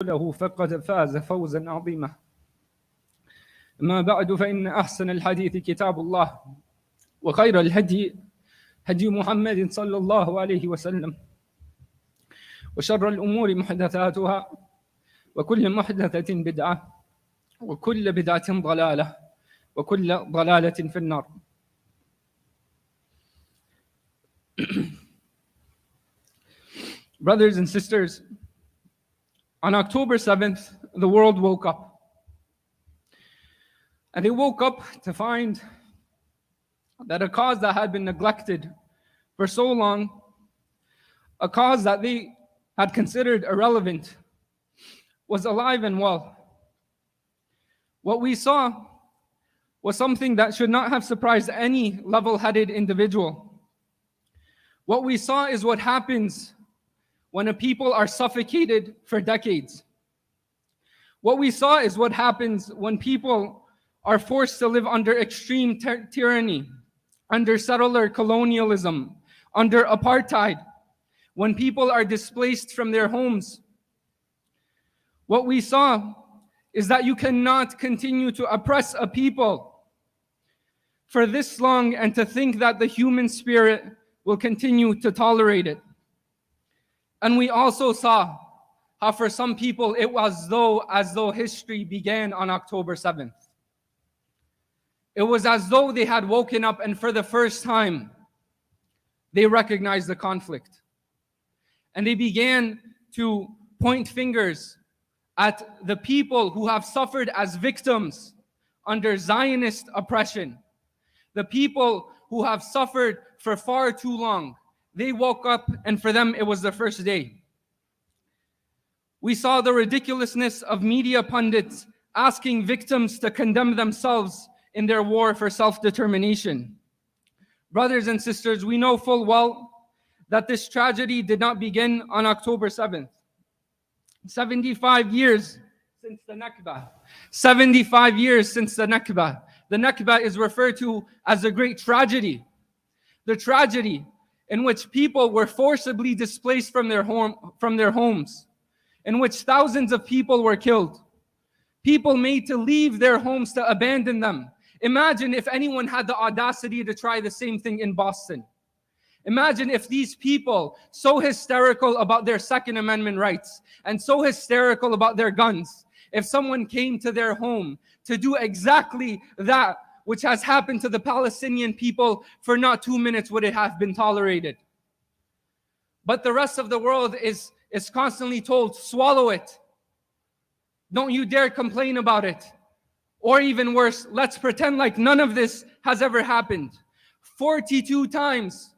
له فقد فاز فوزا عظيما. أما بعد فإن أحسن الحديث كتاب الله وخير الهدي هدي محمد صلى الله عليه وسلم وشر الأمور محدثاتها وكل محدثة بدعة وكل بدعة ضلالة وكل ضلالة في النار. Brothers and sisters, on October 7th, the world woke up. And they woke up to find that a cause that had been neglected for so long, a cause that they had considered irrelevant, was alive and well. What we saw was something that should not have surprised any level-headed individual. What we saw is what happens when a people are suffocated for decades. What we saw is what happens when people are forced to live under extreme tyranny, under settler colonialism, under apartheid, when people are displaced from their homes. What we saw is that you cannot continue to oppress a people for this long and to think that the human spirit will continue to tolerate it. And we also saw how for some people it was as though history began on October 7th. It was as though they had woken up and for the first time they recognized the conflict. And they began to point fingers at the people who have suffered as victims under Zionist oppression, the people who have suffered for far too long. They woke up and for them it was the first day. We saw the ridiculousness of media pundits asking victims to condemn themselves in their war for self-determination. Brothers and sisters, we know full well that this tragedy did not begin on October 7th. 75 years since the Nakba. 75 years since the Nakba. The Nakba is referred to as a great tragedy. The tragedy in which people were forcibly displaced from their homes, in which thousands of people were killed. People made to leave their homes to abandon them. Imagine if anyone had the audacity to try the same thing in Boston. Imagine if these people, so hysterical about their Second Amendment rights and so hysterical about their guns, if someone came to their home to do exactly that which has happened to the Palestinian people, for not 2 minutes would it have been tolerated. But the rest of the world is constantly told, swallow it. Don't you dare complain about it. Or even worse, let's pretend like none of this has ever happened. 42 times,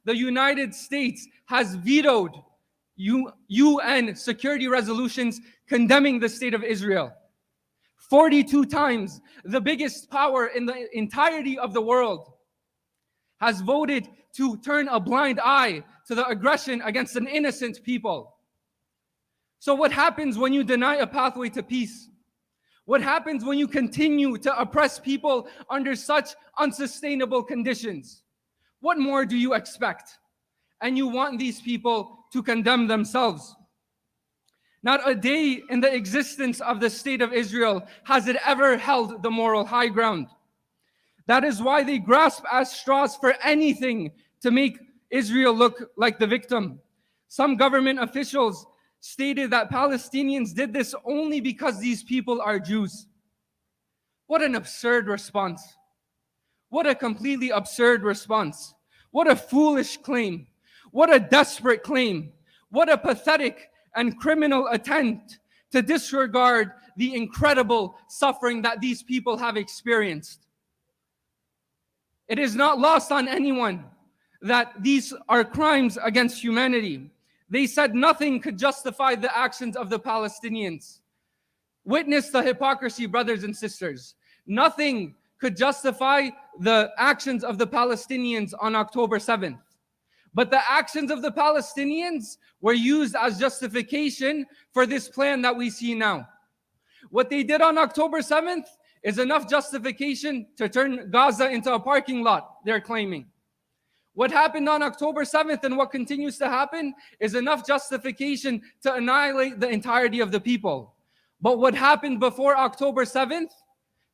the United States has vetoed UN security resolutions condemning the state of Israel. 42 times, the biggest power in the entirety of the world has voted to turn a blind eye to the aggression against an innocent people. So what happens when you deny a pathway to peace? What happens when you continue to oppress people under such unsustainable conditions? What more do you expect? And you want these people to condemn themselves. Not a day in the existence of the state of Israel has it ever held the moral high ground. That is why they grasp at straws for anything to make Israel look like the victim. Some government officials stated that Palestinians did this only because these people are Jews. What an absurd response. What a completely absurd response. What a foolish claim. What a desperate claim. What a pathetic and criminal attempt to disregard the incredible suffering that these people have experienced. It is not lost on anyone that these are crimes against humanity. They said nothing could justify the actions of the Palestinians. Witness the hypocrisy, brothers and sisters. Nothing could justify the actions of the Palestinians on October 7th. But the actions of the Palestinians were used as justification for this plan that we see now. What they did on October 7th is enough justification to turn Gaza into a parking lot, they're claiming. What happened on October 7th and what continues to happen is enough justification to annihilate the entirety of the people. But what happened before October 7th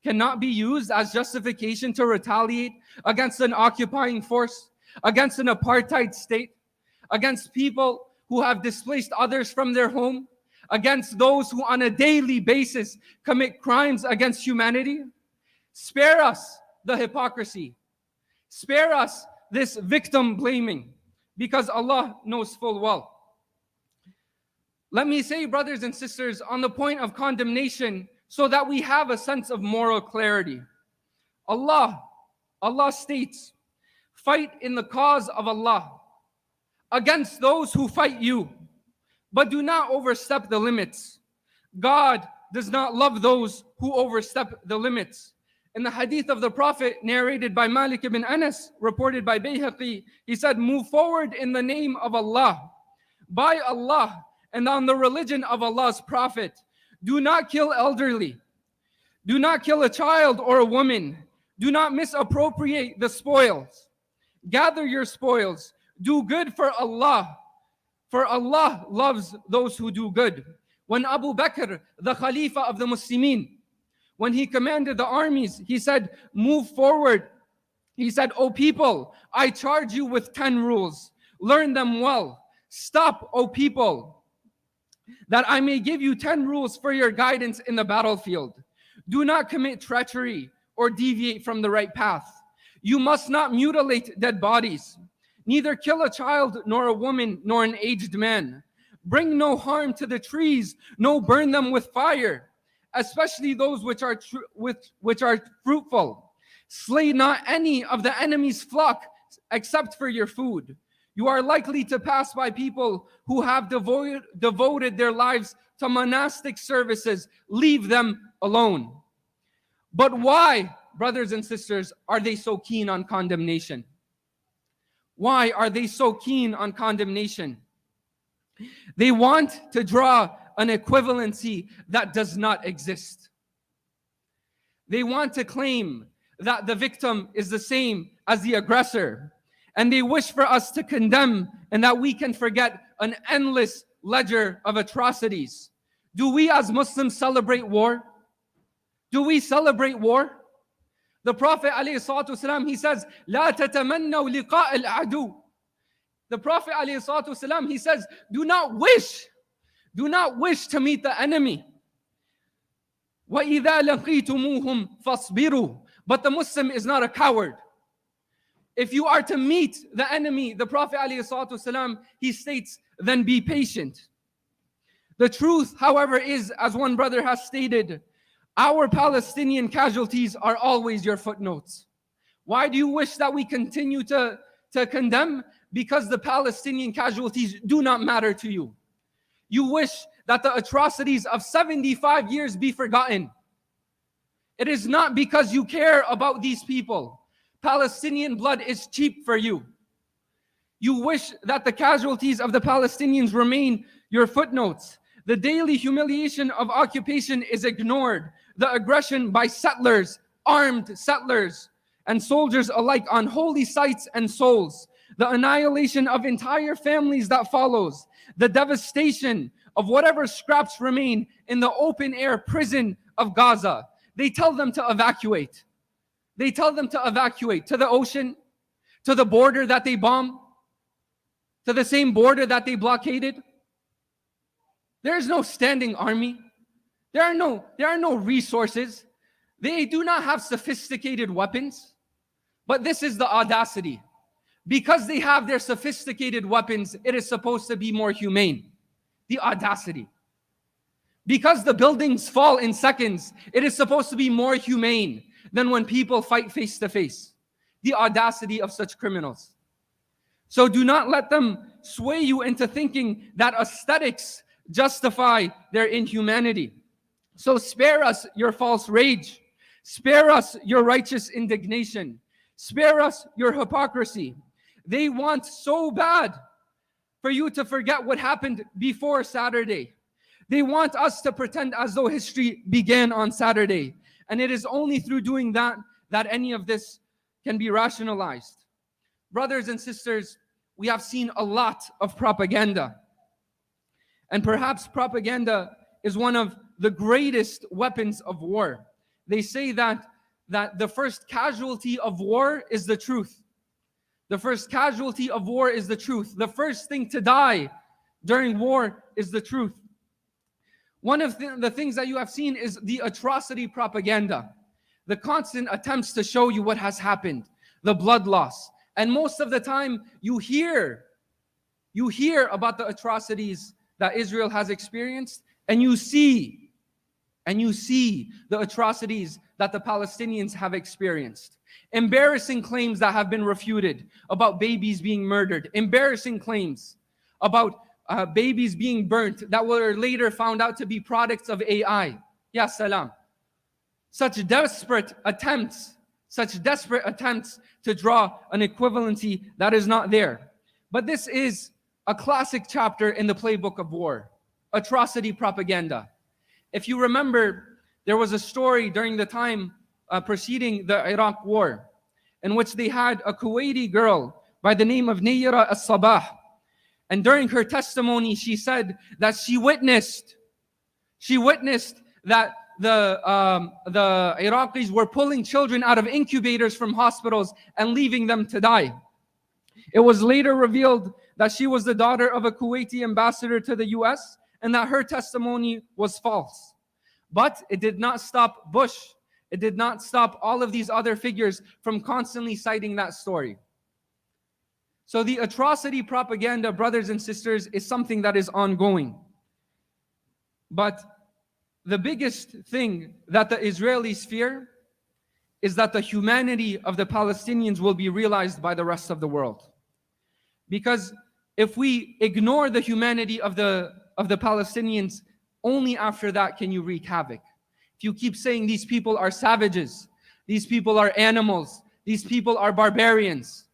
cannot be used as justification to retaliate against an occupying force, against an apartheid state, against people who have displaced others from their home, against those who on a daily basis commit crimes against humanity. Spare us the hypocrisy. Spare us this victim blaming, because Allah knows full well. Let me say, brothers and sisters, on the point of condemnation, so that we have a sense of moral clarity. Allah states, fight in the cause of Allah against those who fight you, but do not overstep the limits. God does not love those who overstep the limits. In the hadith of the Prophet narrated by Malik ibn Anas, reported by Bayhaqi, he said, move forward in the name of Allah, by Allah, and on the religion of Allah's Prophet. Do not kill elderly. Do not kill a child or a woman. Do not misappropriate the spoils. Gather your spoils. Do good for Allah loves those who do good. When Abu Bakr, the Khalifa of the Muslimin, when he commanded the armies, he said, move forward. He said, O people, I charge you with 10 rules. Learn them well. Stop, O people, that I may give you 10 rules for your guidance in the battlefield. Do not commit treachery or deviate from the right path. You must not mutilate dead bodies. Neither kill a child, nor a woman, nor an aged man. Bring no harm to the trees, no burn them with fire, especially those which are fruitful. Slay not any of the enemy's flock except for your food. You are likely to pass by people who have devoted their lives to monastic services. Leave them alone. But why, brothers and sisters, are they so keen on condemnation? Why are they so keen on condemnation? They want to draw an equivalency that does not exist. They want to claim that the victim is the same as the aggressor. And they wish for us to condemn and that we can forget an endless ledger of atrocities. Do we as Muslims celebrate war? Do we celebrate war? The Prophet ﷺ, he says, لا تتمنوا لقاء العدو. The Prophet ﷺ, he says, do not wish to meet the enemy. وَإِذَا لَقِيتُمُوهُمْ فَاصْبِرُوا. But the Muslim is not a coward. If you are to meet the enemy, the Prophet ﷺ, he states, then be patient. The truth, however, is, as one brother has stated, our Palestinian casualties are always your footnotes. Why do you wish that we continue to condemn? Because the Palestinian casualties do not matter to you. You wish that the atrocities of 75 years be forgotten. It is not because you care about these people. Palestinian blood is cheap for you. You wish that the casualties of the Palestinians remain your footnotes. The daily humiliation of occupation is ignored. The aggression by settlers, armed settlers, and soldiers alike on holy sites and souls. The annihilation of entire families that follows. The devastation of whatever scraps remain in the open-air prison of Gaza. They tell them to evacuate. They tell them to evacuate to the ocean, to the border that they bombed, to the same border that they blockaded. There is no standing army. There are no resources. They do not have sophisticated weapons. But this is the audacity. Because they have their sophisticated weapons, it is supposed to be more humane. The audacity. Because the buildings fall in seconds, it is supposed to be more humane than when people fight face to face. The audacity of such criminals. So do not let them sway you into thinking that aesthetics justify their inhumanity. So spare us your false rage. Spare us your righteous indignation. Spare us your hypocrisy. They want so bad for you to forget what happened before Saturday. They want us to pretend as though history began on Saturday. And it is only through doing that that any of this can be rationalized. brothers and sisters, we have seen a lot of propaganda. And perhaps propaganda is one of the greatest weapons of war. They say that the first casualty of war is the truth. The first casualty of war is the truth. The first thing to die during war is the truth. One of the things that you have seen is the atrocity propaganda, the constant attempts to show you what has happened, the blood loss. And most of the time you hear about the atrocities that Israel has experienced, and you see the atrocities that the Palestinians have experienced. Embarrassing claims that have been refuted about babies being murdered, embarrassing claims about babies being burnt that were later found out to be products of AI. Ya salam. Such desperate attempts to draw an equivalency that is not there. But this is a classic chapter in the playbook of war, atrocity propaganda. If you remember, there was a story during the time preceding the Iraq war in which they had a Kuwaiti girl by the name of Nayira as-Sabah. And during her testimony, she said that she witnessed that the Iraqis were pulling children out of incubators from hospitals and leaving them to die. It was later revealed that she was the daughter of a Kuwaiti ambassador to the US and that her testimony was false. But it did not stop Bush. It did not stop all of these other figures from constantly citing that story. So the atrocity propaganda, brothers and sisters, is something that is ongoing. But the biggest thing that the Israelis fear is that the humanity of the Palestinians will be realized by the rest of the world. Because if we ignore the humanity of the Palestinians, only after that can you wreak havoc. If you keep saying these people are savages, these people are animals, these people are barbarians,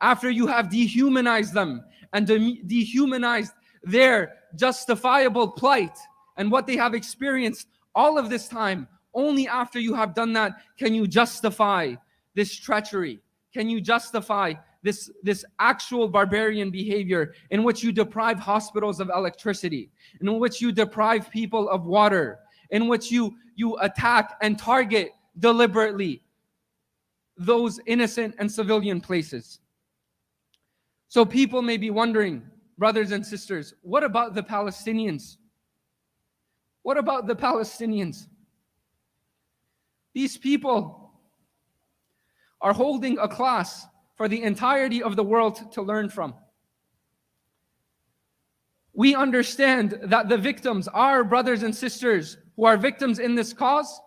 after you have dehumanized them and dehumanized their justifiable plight and what they have experienced all of this time, only after you have done that can you justify this treachery, can you justify this actual barbarian behavior in which you deprive hospitals of electricity, in which you deprive people of water, in which you attack and target deliberately those innocent and civilian places. So people may be wondering, brothers and sisters, what about the Palestinians? What about the Palestinians? These people are holding a class for the entirety of the world to learn from. We understand that the victims, our brothers and sisters who are victims in this cause,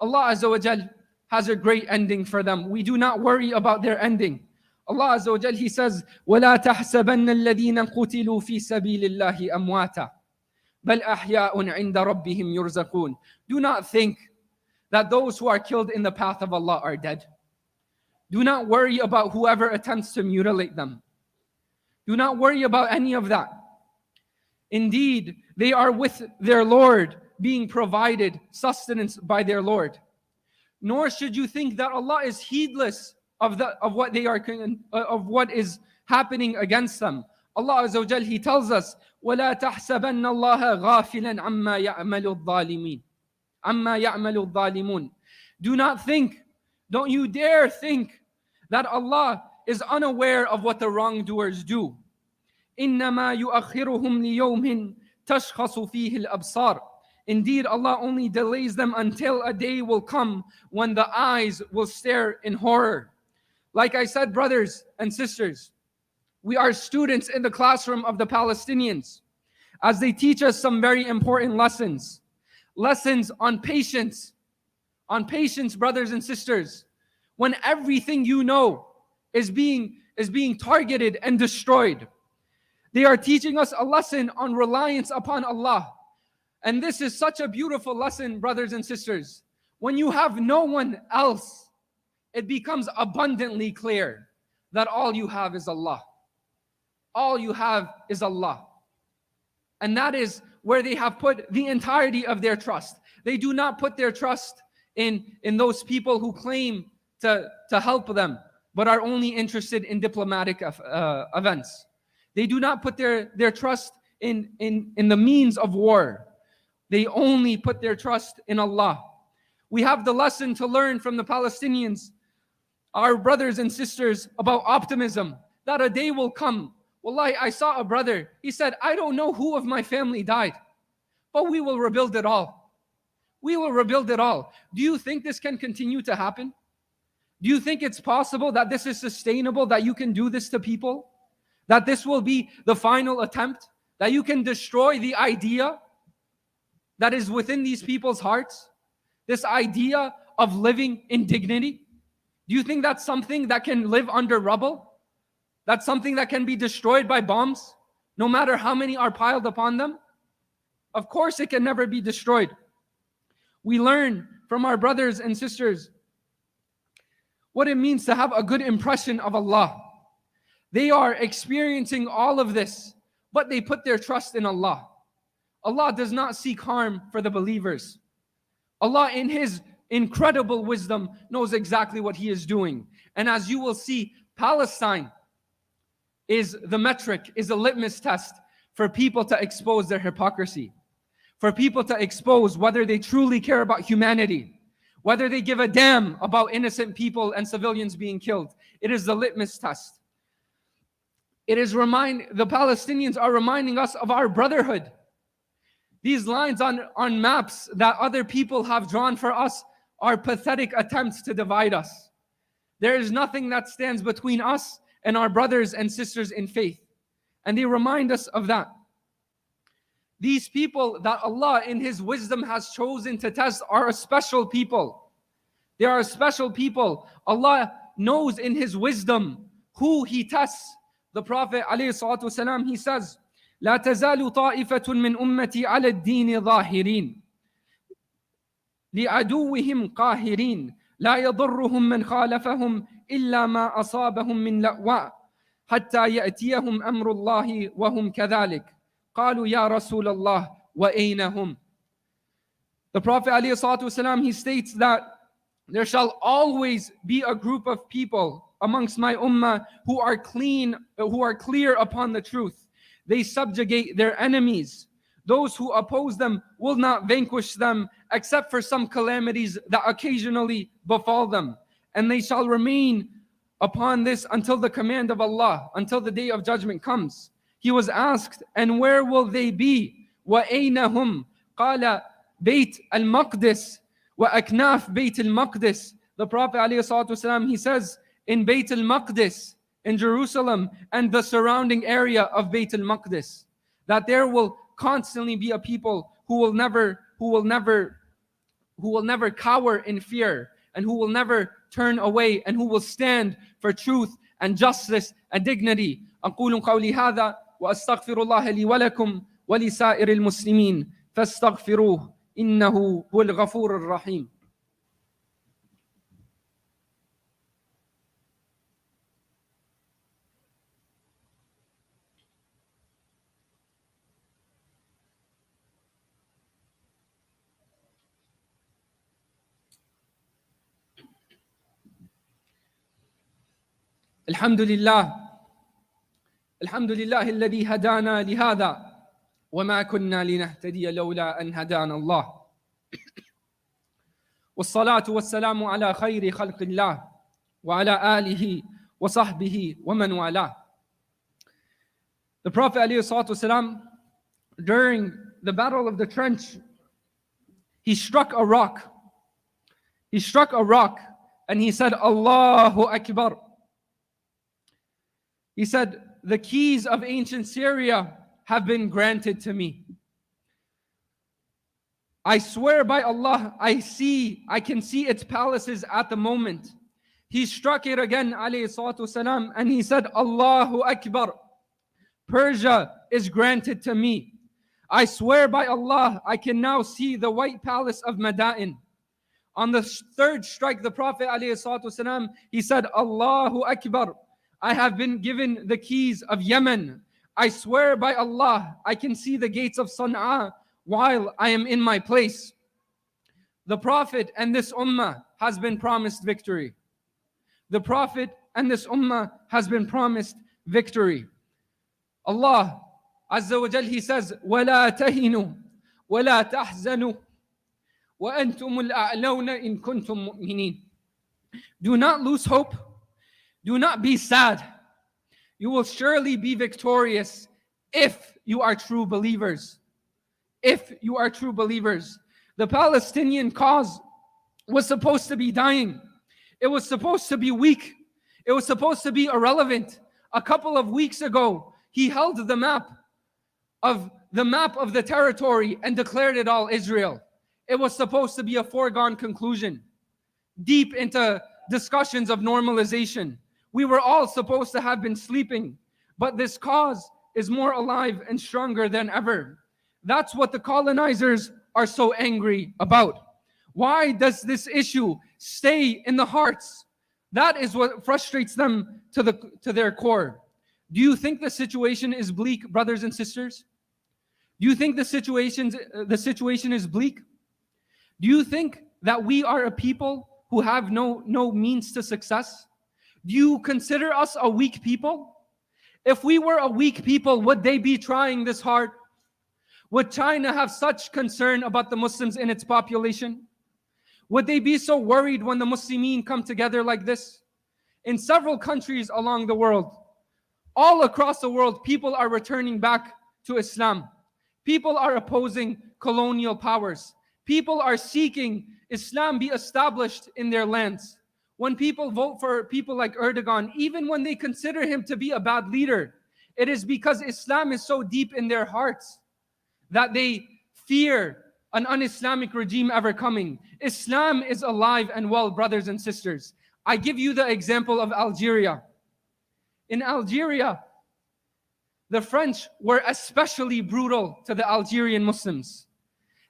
Allah Azza wa Jal has a great ending for them. We do not worry about their ending. Allah Azza wa Jal, He says, وَلَا تَحْسَبَنَّ الَّذِينَ قُتِلُوا فِي سَبِيلِ اللَّهِ أَمْوَاتًا بَلْ أَحْيَاءٌ عِنْدَ رَبِّهِمْ يُرْزَقُونَ. Do not think that those who are killed in the path of Allah are dead. Do not worry about whoever attempts to mutilate them. Do not worry about any of that. Indeed, they are with their Lord, being provided sustenance by their Lord. Nor should you think that Allah is heedless of what is happening against them. Allah Azza wa Jal, He tells us, وَلَا تَحْسَبَنَّ اللَّهَ غَافِلًا عَمَّا يَعْمَلُ الظَّالِمُونَ. Do not think, don't you dare think that Allah is unaware of what the wrongdoers do. إِنَّمَا يُؤَخِّرُهُمْ لِيَوْمٍ تَشْخَصُ فِيهِ الْأَبْصَارِ. Indeed, Allah only delays them until a day will come when the eyes will stare in horror. Like I said, brothers and sisters, we are students in the classroom of the Palestinians as they teach us some very important lessons. Lessons on patience. On patience, brothers and sisters. When everything you know is being targeted and destroyed. They are teaching us a lesson on reliance upon Allah. And this is such a beautiful lesson, brothers and sisters. When you have no one else, it becomes abundantly clear that all you have is Allah. All you have is Allah. And that is where they have put the entirety of their trust. They do not put their trust in those people who claim to help them. but are only interested in diplomatic events. They do not put their trust in the means of war. They only put their trust in Allah. We have the lesson to learn from the Palestinians, our brothers and sisters, about optimism, that a day will come. Wallahi, I saw a brother, he said, I don't know who of my family died, but we will rebuild it all. We will rebuild it all. Do you think this can continue to happen? Do you think it's possible that this is sustainable, that you can do this to people? That this will be the final attempt? That you can destroy the idea that is within these people's hearts? This idea of living in dignity? Do you think that's something that can live under rubble? That's something that can be destroyed by bombs, no matter how many are piled upon them? Of course it can never be destroyed. We learn from our brothers and sisters what it means to have a good impression of Allah. They are experiencing all of this, but they put their trust in Allah. Allah does not seek harm for the believers. Allah, in His incredible wisdom, knows exactly what He is doing. And as you will see, Palestine is the metric, is a litmus test for people to expose their hypocrisy, for people to expose whether they truly care about humanity, whether they give a damn about innocent people and civilians being killed. It is the litmus test. The Palestinians are reminding us of our brotherhood. These lines on maps that other people have drawn for us are pathetic attempts to divide us. There is nothing that stands between us and our brothers and sisters in faith. And they remind us of that. These people that Allah in His wisdom has chosen to test are a special people. They are a special people. Allah knows in His wisdom who He tests. The Prophet ﷺ, he says, لا تزال طائفة من أمتي على الدين ظاهرين لعدوهم قاهرين لا يضرهم من خالفهم إلا ما أصابهم من لأواء حتى يأتيهم أمر الله وهم كذلك قالوا يا رسول الله وأين هم. The Prophet ﷺ, he states that there shall always be a group of people amongst my ummah who are clear upon the truth. They subjugate their enemies. Those who oppose them will not vanquish them except for some calamities that occasionally befall them. And they shall remain upon this until the command of Allah, until the day of judgment comes. He was asked, and where will they be? وَأَيْنَ هُمْ قَالَ بَيْتِ الْمَقْدِسِ وَأَكْنَافِ بَيْتِ الْمَقْدِسِ. The Prophet ﷺ, he says, in Bayt al-Maqdis, in Jerusalem, and the surrounding area of Bayt al-Maqdis, that there will constantly be a people who will never cower in fear, and who will never turn away, and who will stand for truth and justice and dignity. أقول قولي هذا وأستغفر الله لي ولكم ولسائر المسلمين فاستغفروه إنه هو الغفور الرحيم. الحمد لله الذي هدانا لهذا وما كنا لنهتدي لولا أن هدانا الله والصلاة والسلام على خير خلق الله وعلى آله وصحبه ومن والاه. The Prophet ﷺ, during the battle of the trench, he struck a rock. He struck a rock and he said, Allahu Akbar. He said, the keys of ancient Syria have been granted to me. I swear by Allah, I can see its palaces at the moment. He struck it again, alayhi salatu wasalam, and he said, Allahu Akbar. Persia is granted to me. I swear by Allah, I can now see the white palace of Madain. On the third strike, the Prophet alayhi salatu wasalam, he said, Allahu Akbar. I have been given the keys of Yemen. I swear by Allah, I can see the gates of Sana'a while I am in my place. The Prophet and this ummah has been promised victory. The Prophet and this ummah has been promised victory. Allah Azza wa Jal, He says, وَلَا تَهِنُوا وَلَا تَحْزَنُوا وَأَنْتُمُ الْأَعْلَوْنَ إِن كُنْتُم مُؤْمِنِينَ. Do not lose hope. Do not be sad. You will surely be victorious if you are true believers. If you are true believers. The Palestinian cause was supposed to be dying. It was supposed to be weak. It was supposed to be irrelevant. A couple of weeks ago, he held the map of the territory and declared it all Israel. It was supposed to be a foregone conclusion. Deep into discussions of normalization. We were all supposed to have been sleeping, but this cause is more alive and stronger than ever. That's what the colonizers are so angry about. Why does this issue stay in the hearts? That is what frustrates them to their core. Do you think the situation is bleak, brothers and sisters? Do you think the situation is bleak? Do you think that we are a people who have no means to success? Do you consider us a weak people? If we were a weak people, would they be trying this hard? Would China have such concern about the Muslims in its population? Would they be so worried when the Muslimin come together like this? In several countries along the world, all across the world, people are returning back to Islam. People are opposing colonial powers. People are seeking Islam be established in their lands. When people vote for people like Erdogan, even when they consider him to be a bad leader, it is because Islam is so deep in their hearts that they fear an un-Islamic regime ever coming. Islam is alive and well, brothers and sisters. I give you the example of Algeria. In Algeria, the French were especially brutal to the Algerian Muslims.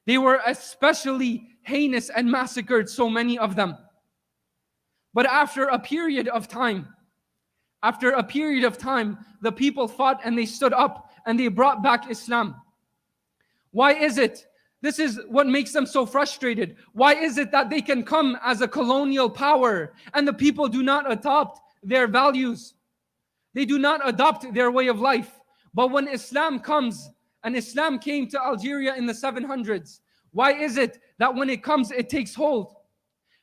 They were especially heinous and massacred so many of them. But after a period of time, the people fought and they stood up and they brought back Islam. Why is it? This is what makes them so frustrated. Why is it that they can come as a colonial power and the people do not adopt their values? They do not adopt their way of life. But when Islam comes, and Islam came to Algeria in the 700s, why is it that when it comes, it takes hold?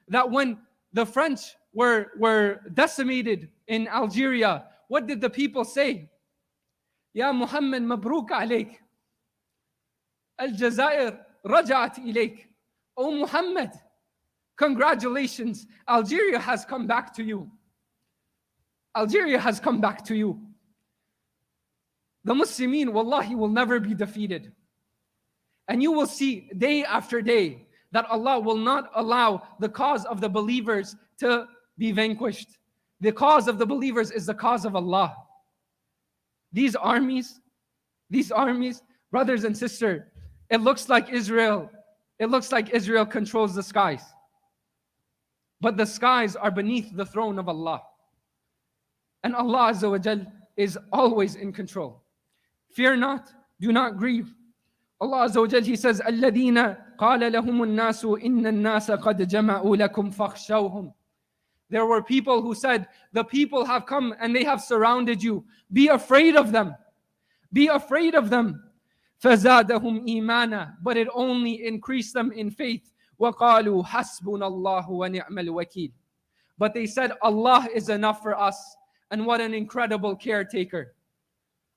That when the French were decimated in Algeria, what did the people say? Ya Muhammad, Mabruk alayk. Al-Jazair raja'at ilayk. Oh Muhammad, congratulations, Algeria has come back to you. Algeria has come back to you. The Muslimin, wallahi, will never be defeated. And you will see day after day that Allah will not allow the cause of the believers to be vanquished. The cause of the believers is the cause of Allah. These armies, brothers and sisters, it looks like Israel controls the skies. But the skies are beneath the throne of Allah. And Allah Azza wa Jal is always in control. Fear not, do not grieve. Allah Azza wa Jal, He says, الَّذِينَ قَالَ لَهُمُ النَّاسُ إِنَّ النَّاسَ قَدْ جَمَعُوا لَكُمْ فَاخْشَوْهُمْ. There were people who said, the people have come and they have surrounded you. Be afraid of them. Be afraid of them. فَزَادَهُمْ إِيمَانًا. But it only increased them in faith. وَقَالُوا حَسْبُنَا اللَّهُ وَنِعْمَ الْوَكِيلُ. But they said, Allah is enough for us. And what an incredible caretaker.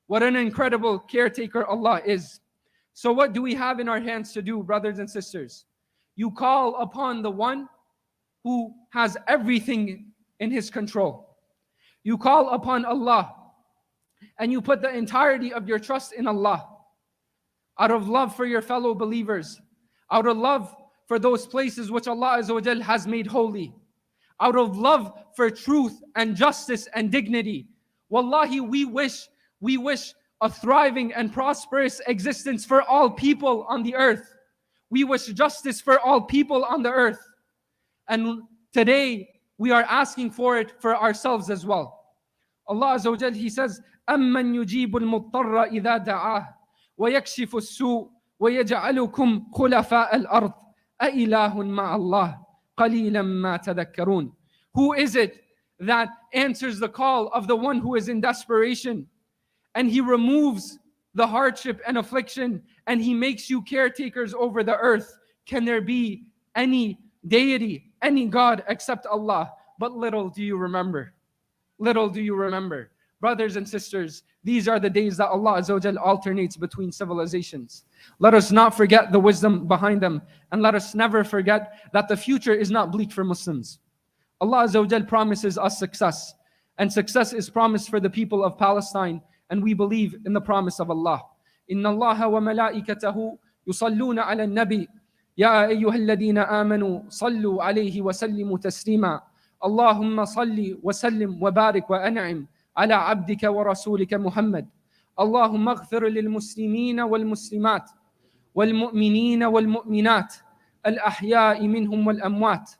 What an incredible caretaker Allah is. So what do we have in our hands to do, brothers and sisters? You call upon the one who has everything in His control. You call upon Allah and you put the entirety of your trust in Allah. Out of love for your fellow believers. Out of love for those places which Allah Azza wa Jal has made holy. Out of love for truth and justice and dignity. Wallahi, we wish a thriving and prosperous existence for all people on the earth. We wish justice for all people on the earth. And today, we are asking for it for ourselves as well. Allah Azza wa Jal, He says, أَمَّنْ يُجِيبُ الْمُضْطَرَّ إِذَا دَعَاهُ وَيَكْشِفُ السُّوءَ وَيَجْعَلُكُمْ خُلَفَاءَ الْأَرْضِ أَإِلَهٌ مَعَ اللَّهِ قَلِيلًا مَا تَذَكَّرُونَ. Who is it that answers the call of the one who is in desperation. And He removes the hardship and affliction, and He makes you caretakers over the earth. Can there be any deity, any God except Allah? But little do you remember. Little do you remember. Brothers and sisters, these are the days that Allah Azza wa Jal alternates between civilizations. Let us not forget the wisdom behind them, and let us never forget that the future is not bleak for Muslims. Allah Azza wa Jal promises us success, and success is promised for the people of Palestine, and we believe in the promise of Allah. Inna Allah wa malaikatahu yusalluna ala nabi ya ayyuhalladhina amanu sallu alayhi wa sallimu taslima. Allahumma salli wa sallim wa barik wa an'im ala abdika wa rasulika Muhammad. Allahumma ighfir lil muslimina wal muslimat wal mu'minina wal mu'minat al ahya'i minhum wal amwat.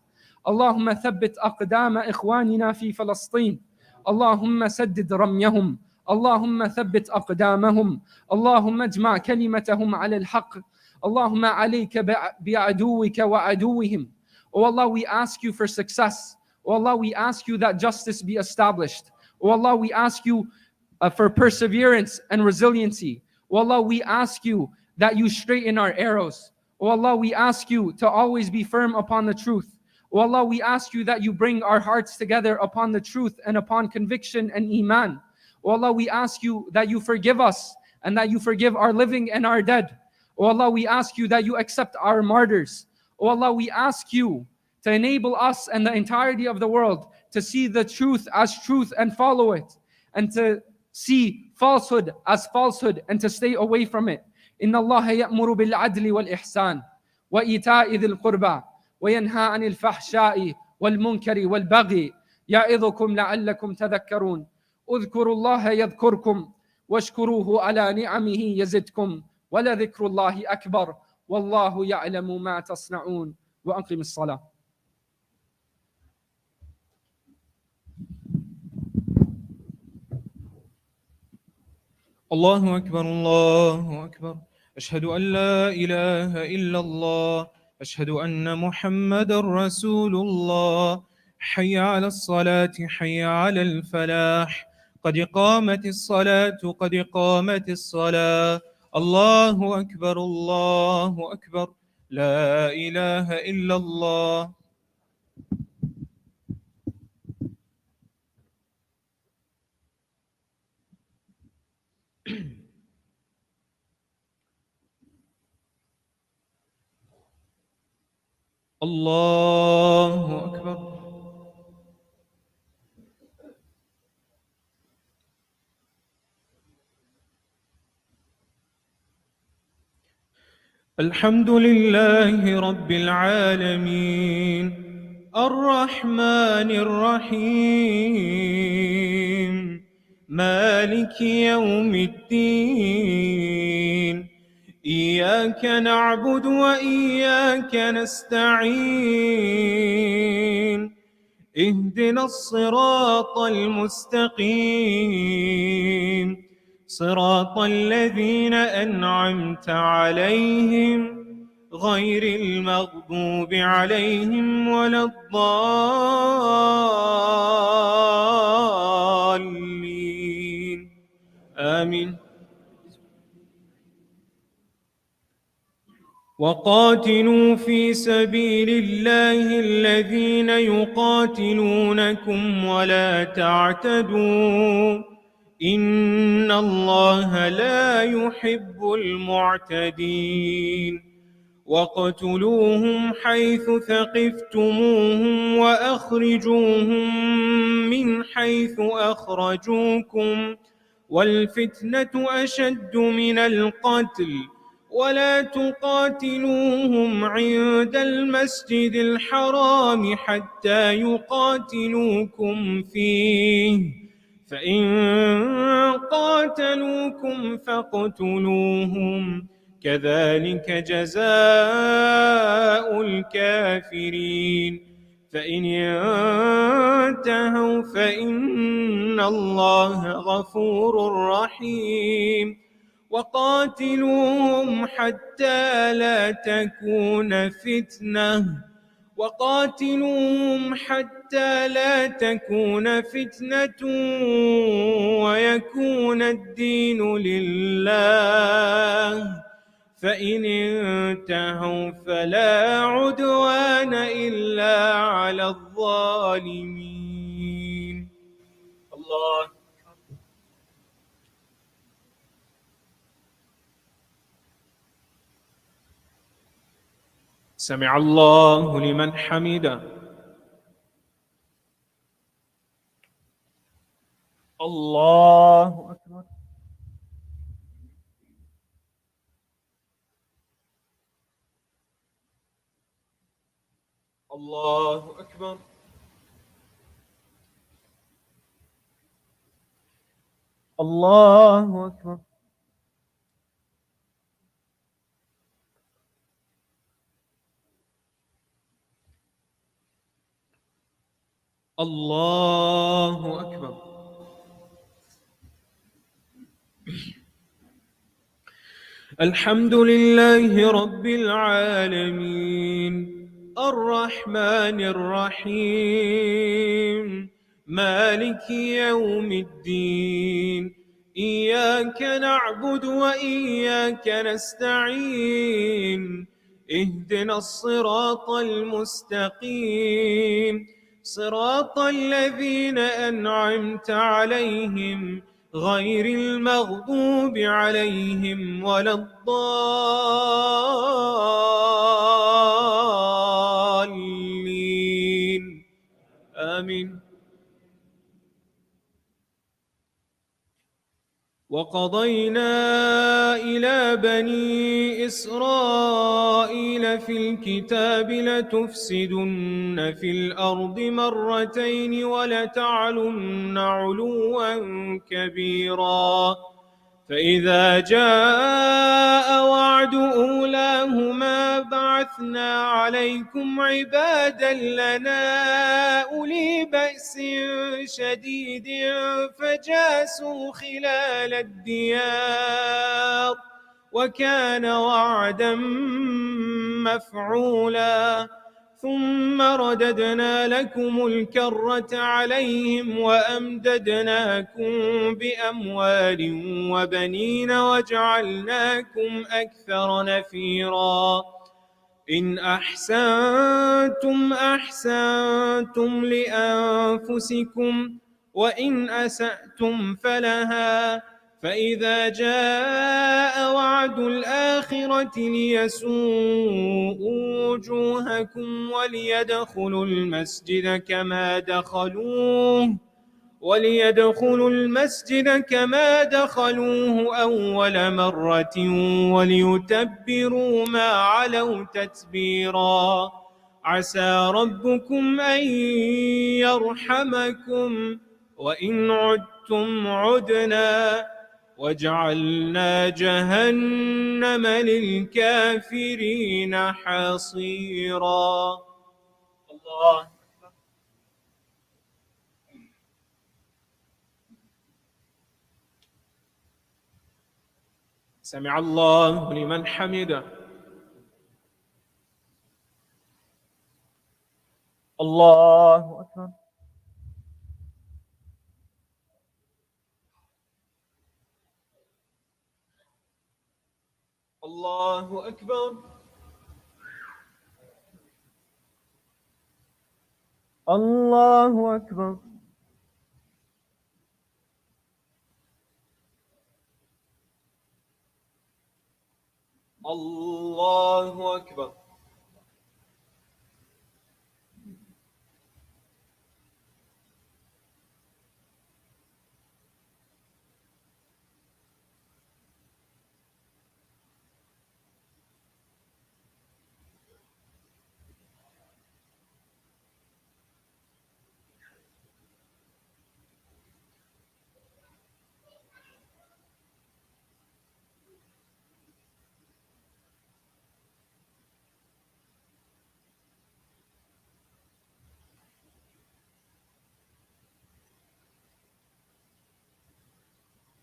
اللهم ثبت أقدام إخواننا في فلسطين. اللهم سدد رميهم. اللهم ثبت أقدامهم. اللهم اجمع كلمتهم على الحق. اللهم عليك بعدوك وعدوهم. Oh Allah, we ask you for success. Oh Allah, we ask you that justice be established. Oh Allah, we ask you for perseverance and resiliency. Oh Allah, we ask you that you straighten our arrows. Oh Allah, we ask you to always be firm upon the truth. Oh Allah, we ask you that you bring our hearts together upon the truth and upon conviction and iman. Oh Allah, we ask you that you forgive us and that you forgive our living and our dead. Oh Allah, we ask you that you accept our martyrs. Oh Allah, we ask you to enable us and the entirety of the world to see the truth as truth and follow it, and to see falsehood as falsehood and to stay away from it. Inna Allah ya'muru bil adli wal ihsan wa ita'i dhil qurba وينهى عن الفحشاء والمنكر والبغي يعظكم لعلكم تذكرون. اذكروا الله يذكركم واشكروه على نعمه يزدكم ولذكر الله أكبر والله يعلم ما تصنعون. وأقم الصلاة. الله أكبر الله أكبر. أشهد أن لا إله إلا الله. أشهد أن محمد رسول الله. حي على الصلاة حي على الفلاح. قد قامت الصلاة قد قامت الصلاة. الله أكبر الله أكبر. لا إله إلا الله. الله أكبر. الحمد لله رب العالمين الرحمن الرحيم مالك يوم الدين إياك نعبد وإياك نستعين اهدنا الصراط المستقيم صراط الذين أنعمت عليهم غير المغضوب عليهم ولا الضالين آمين. وقاتلوا في سبيل الله الذين يقاتلونكم ولا تعتدوا إن الله لا يحب المعتدين. واقتلوهم حيث ثقفتموهم وأخرجوهم من حيث أخرجوكم والفتنة أشد من القتل ولا تقاتلوهم عند المسجد الحرام حتى يقاتلوكم فيه فإن قاتلوكم فاقتلوهم كذلك جزاء الكافرين فإن ينتهوا فإن الله غفور رحيم. وقاتلوهم حتى لا تكون فتنة وقاتلوهم حتى لا تكون فتنة ويكون الدين لله، فإن انتهوا فلا عدوان إلا على الظالمين. الله. سمع الله لمن حمده. الله أكبر. الله أكبر. الله أكبر. الله أكبر. الحمد لله رب العالمين الرحمن الرحيم مالك يوم الدين، إياك نعبد وإياك نستعين، اهدنا الصراط المستقيم، صراط الذين أنعمت عليهم غير المغضوب عليهم ولا الضالين. آمين. وقضينا إلى بني إسرائيل في الكتاب لتفسدن في الأرض مرتين ولتعلن علوا كبيرا، فإذا جاء وعد أولاهما بعثنا عليكم عبادا لنا أولي بأس شديد فجاسوا خلال الديار، وكان وعدا مفعولا. ثم رددنا لكم الكرة عليهم وأمددناكم بأموال وبنين وجعلناكم أكثر نفيرا. إن أحسنتم أحسنتم لأنفسكم وإن أسأتم فلها، فإذا جاء وعد الآخرة ليسوءوا وجوهكم وليدخلوا المسجد كما دخلوه أول مرة وليتبروا ما علوا تتبيرا. عسى ربكم أن يرحمكم وإن عدتم عدنا، وجعلنا جهنم للكافرين حصيرا. الله. سمع الله لمن حمده. الله أكبر. الله أكبر. الله أكبر. الله أكبر.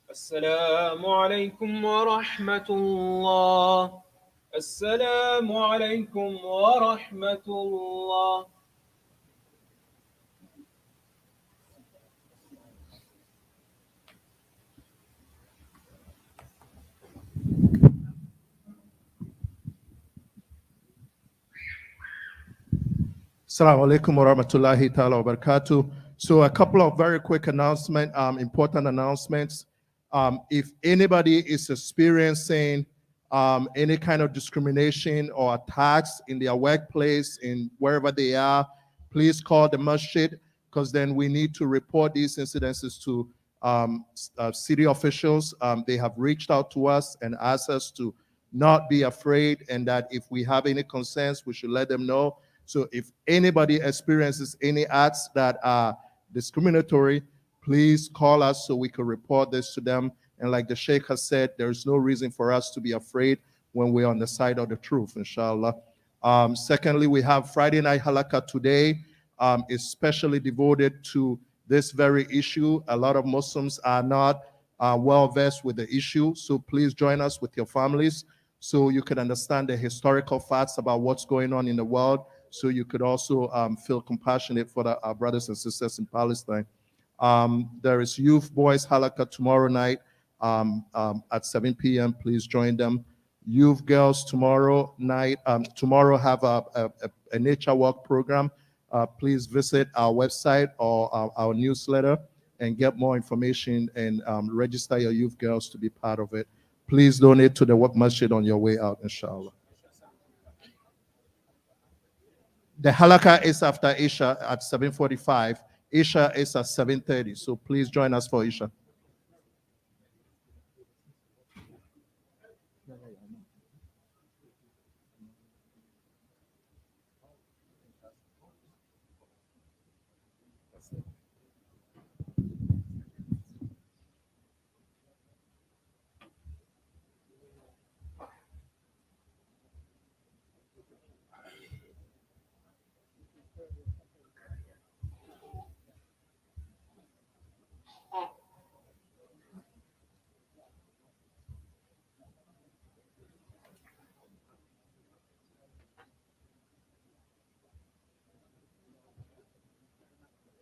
السلام عليكم ورحمة الله. السلام عليكم ورحمة الله. Assalamu alaikum wa rahmatullahi ta'ala wa barakatuh. So a couple of very quick announcements, important announcements. If anybody is experiencing any kind of discrimination or attacks in their workplace, in wherever they are, please call the masjid, because then we need to report these incidences to city officials. They have reached out to us and asked us to not be afraid, and that if we have any concerns, we should let them know. So if anybody experiences any acts that are discriminatory, please call us so we can report this to them. And like the Sheikh has said, there is no reason for us to be afraid when we're on the side of the truth, inshallah. Secondly, we have Friday night halakha today, especially devoted to this very issue. A lot of Muslims are not well versed with the issue, so please join us with your families so you can understand the historical facts about what's going on in the world, so you could also feel compassionate for our brothers and sisters in Palestine. There is Youth Boys Halakha tomorrow night at 7 p.m. Please join them. Youth Girls tomorrow night, tomorrow have a nature walk program. Please visit our website or our newsletter and get more information and register your youth girls to be part of it. Please donate to the work masjid on your way out, inshallah. The halakha is after Isha at 7:45. Isha is at 7:30. So please join us for Isha.